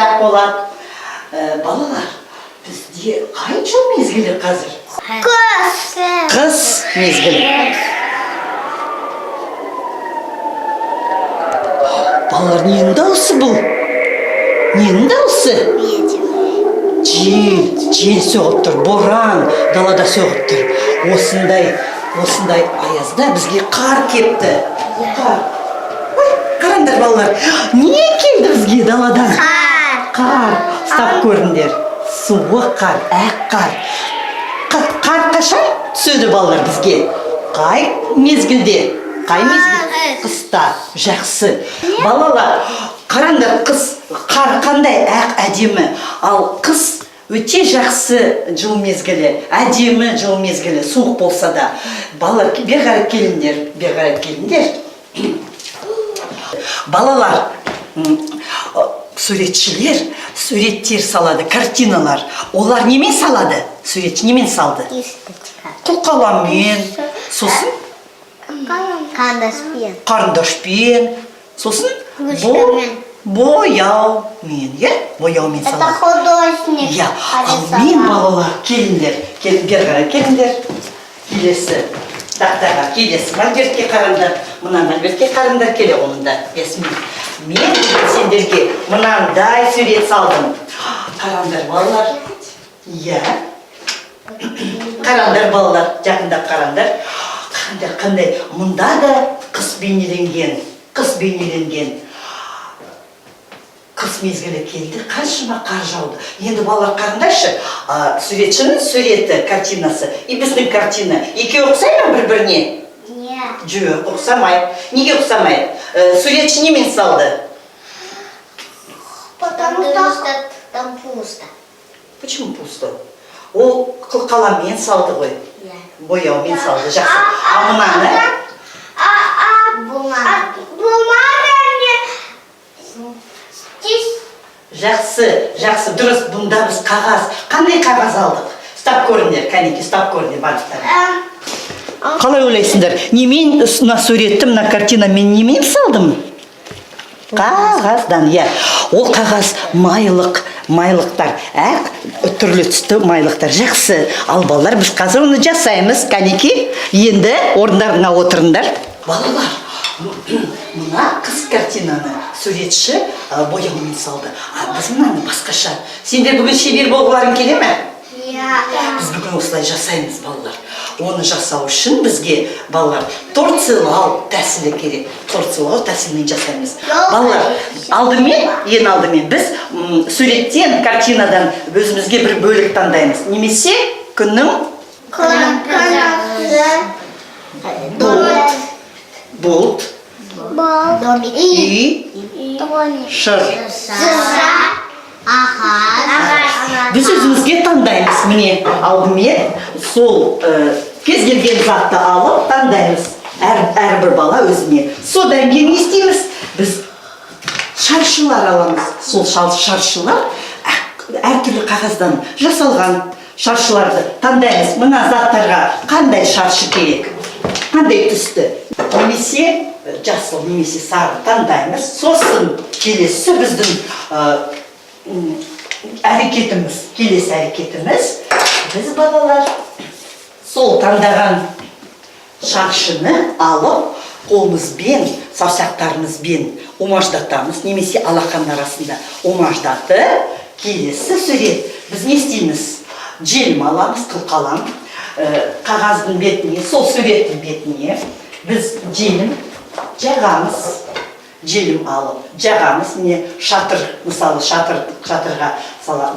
аяқ болады. Балалар, бізде қай жыл мезгілі қазір? Қыс мезгілі. Балалар, ненің дауысы бұл? Ненің дауысы? Жел соғып тұр, боран далада соғып тұр. Осындай аязда бізге қар кепті. Ой, қараңдар балалар, не келді бізге даладан? Қар. Стап көріңдер. Суық қар, ақ қар. Қар қашан түседі балалар бізге? Қай мезгілде? Қай мезгіл? Қыста. Жақсы. Балалар, қараңдар, қар қандай ақ әдемі. Ал қыс өте жақсы жыл мезгілі, әдемі жыл мезгілі, суық болса да. Балалар, бер қарап келіңдер. Балалар, суретшілер суреттер салады, картиналар. Олар немен салады? Суретші немен салды? Қолқаламмен, сосын? Қарындашпен, сосын? Бояумен, бояумен салады. Это художник. Ал мен балалар, келіңдер. Келесі тақтаға, келесі мольбертке қараңдар. Мұна мольбертке қараңдар келе онында. Мен сендерге мынандай сурет салдым. Қараңдар балалар. Қараңдар балалар, жақындап қараңдар. Қандай, мұнда да қыс бейнеленген. Қыс мезгілі келді, қаншама қар жауды. Енді балалар қараңдаршы, суретшінің суреті, картинасы, и біздің картина. Екеуі ұқсай ма бір-біріне? Жоқ, ұқсамайды. Неге ұқсамайды? Суретші немен салды? Потому что там пусто. Почему пусто? Ол қаламмен салды ғой. Бояумен салды, жақсы. А мынаны? Бумага не... Жақсы, дұрыс, бұнда біз қағаз. Қандай қағаз алдық? Стап көріңдер, кәнеке, стап көріңдер, барлықтар. Қалай ойлайсыңдар? Немен мына суретті, мына картина мен немен салдым? Қағаздан, Ол қағаз майлықтар, түрлі түсті майлықтар. Жақсы. Ал балалар, біз қазір оны жасаймыз, кәнеке. Енді орындарына отырыңдар. Балалар, мына қыз картинаны суретші бояумен салды. Біз мынаны басқаша. Сендер бүгін шебер болғыларың келе ме? Біз бүгін осылай жасаймыз, балалар. Оны жасау үшін бізге, балалар, торцелау тәсілі керек. Торцелау тәсілімен жасаймыз. Балалар, ең алдымен біз суреттен, картинадан өзімізге бір бөлік таңдаймыз. Немесе күннің бұлт, үй, шыр. Біз өзімізге таңдаймыз. Міне, алдымен сол кез келген затты алып таңдаймыз. Әрбір бала өзіне. Содан кейін не істейміз? Біз шаршылар аламыз. Сол шаршылар әртүрлі қағаздан жасалған шаршыларды таңдаймыз. Мына заттарға қандай шаршы керек? Қандай түсті? Немесе жасыл, немесе сары таңдаймыз. Сосын келесі біздің келесі әрекетіміз. Біз балалар сол таңдаған шаршыны алып, қолымызбен, саусақтарымызбен омаждатамыз, немесе алақан арасында омаждаты. Келесі сурет. Біз не істейміз? Желім аламыз, қылқалам. Қағаздың бетіне, сол суреттің бетіне біз желім жағамыз. Желім алып жағамыз. Міне шатыр, мысалы шатырға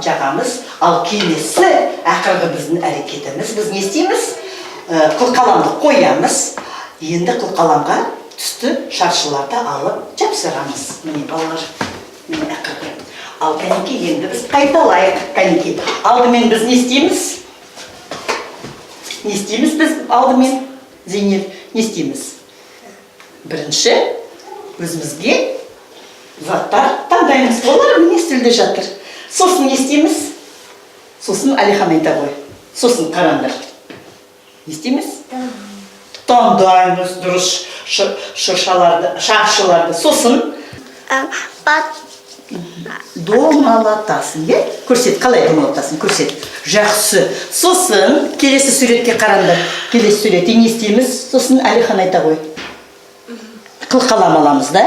жағамыз. Ал келесі ақырғы біздің әрекетіміз. Біз не істейміз? Қылқаламды қоямыз. Енді қылқаламға түсті шаршыларды алып жапсырамыз. Міне балалар, міне ақырғы. Ал кәнеке, енді біз қайталайық, кәнеке. Алдымен біз не істейміз? Не істейміз біз алдымен? Зейнеп, не істейміз? Бірінші, өзімізге заттар таңдаймыз. Олар міне үстелде жатыр. Сосын не істейміз? Сосын Әлихан айта ғой. Сосын қараңдар. Не істейміз? Таңдаймыз дұрыс шаршыларды. Сосын домалатасың, иә? Көрсет, қалай домалатасың? Көрсет. Жақсы. Сосын келесі суретке қараңдар. Келесі суретте не істейміз? Сосын Әлихан айта ғой. Қылқалам аламыз, да?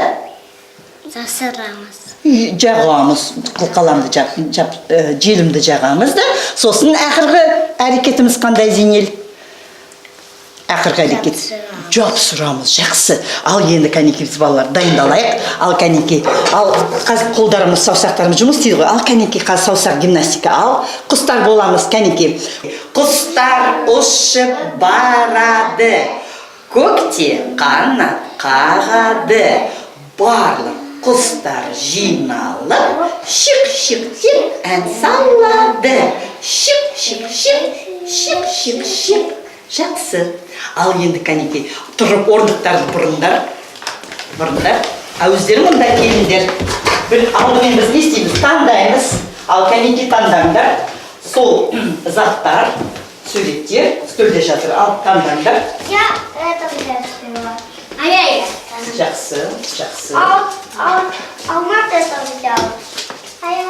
Жасырамыз. Жағамыз, қылқаламды желімді жағамыз да. Сосын ақырғы әрекетіміз қандай, Зейнел? Ақырғы әрекет. Жапсырамыз, жақсы. Ал енді кәнекей біз балалар дайындалайық. Ал кәнекей, ал қазір қолдарымыз, саусақтарымыз жұмыс істейді ғой. Ал кәнекей қазір саусақ гимнастика. Ал құстар боламыз, кәнекей. Құстар ұшып барады. Көкте қанат қағады. Барлық құстар жиналып, шық-шық-шық ән салады. Шық-шық-шық, шық-шық-шық. Жақсы. Ал енді кәнекей, тұрып орындықтарды бұрындар. Өздері мұнда келіңдер. Алдымен біз не істейміз? Таңдаймыз. Ал кәнекей таңдаңдар. Сол заттар, суреттер стөлде жатыр. Ал таңдаңдар. Я это взяла. А я это. Жақсы. А Март это взяла. А я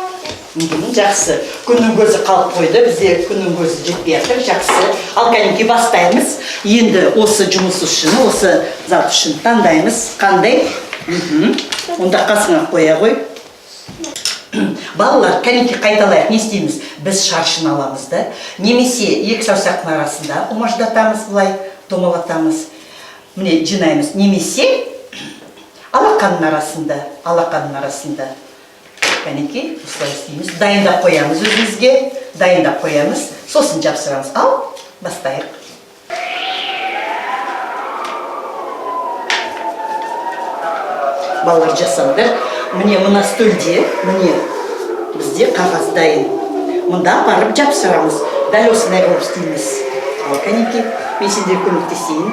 Жақсы. Күннің көзі қалып қойды. Бізде күннің көзі жетпей жатыр. Жақсы. Ал кәнекей бастаймыз. Енді осы жұмыс үшін, осы зат үшін таңдаймыз. Қандай? Онда қасыңа қоя ғой. Балалар, кәнекей қайталайық. Не істейміз? Біз шаршыны аламыз да. Немесе екі саусақтың арасында умаждатамыз, былай домалатамыз. Міне жинаймыз. Немесе алақанның арасында. Кәнекей, осылай істейміз. Дайындап қоямыз өзімізге. Сосын жапсырамыз. Ал, бастайық. Балалар жасаңдар. Міне мына стөлде, бізде қағаз дайын. Мұнда барып жапсырамыз. Дәл осындай болып істейміз. Ал кәнекей, мен сендерге көмектесейін.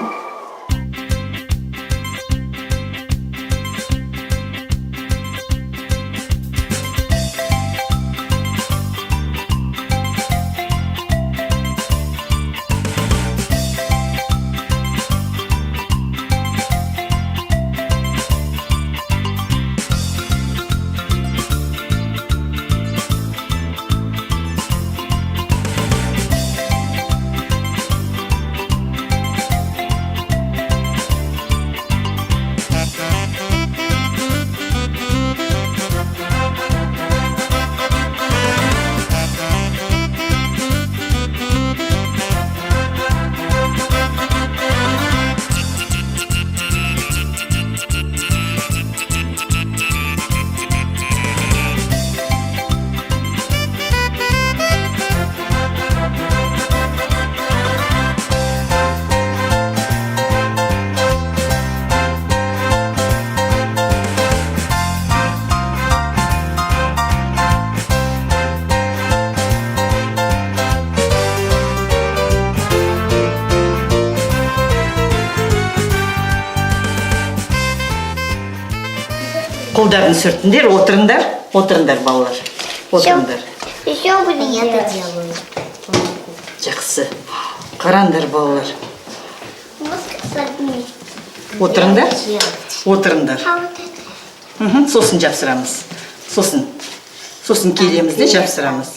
Қолдарын сүртіңдер, отырыңдар балалар. Отырыңдар. Еще будем это делаю. Жақсы. Қараңдар балалар. Отырыңдар. Отырыңдар. Сосын жапсырамыз. Сосын келеміз де жапсырамыз.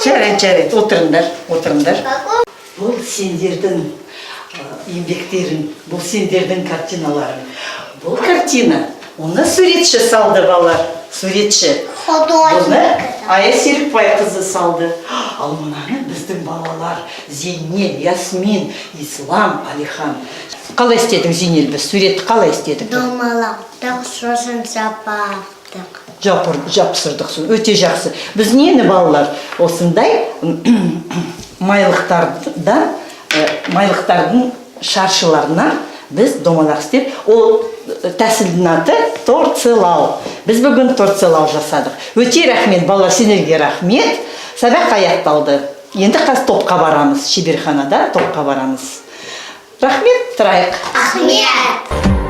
Жарайды, отырыңдар. Бұл сендердің еңбектерің, бұл сендердің картиналарың. Бұл картина, оны суретші салды балалар. Суретші. Бұны Ая Серікбай қызы салды. Ал мұнаны біздің балалар Зейнел, Ясмин, Ислам, Алихан. Қалай істедің, Зейнел, біз суретті қалай істедік? Домалаттық, сосын жапардық. Жапсырдық, өте жақсы. Біз нені балалар? Осындай майлықтардың шаршыларына біз домалақ істеп, ол тәсілдің аты торцелау. Біз бүгін торцелау жасадық. Өте рахмет, балалар, сендерге рахмет. Сабақ аяқталды. Енді қазір топқа барамыз, шеберханада топқа барамыз. Рахмет, тұрайық. Рахмет.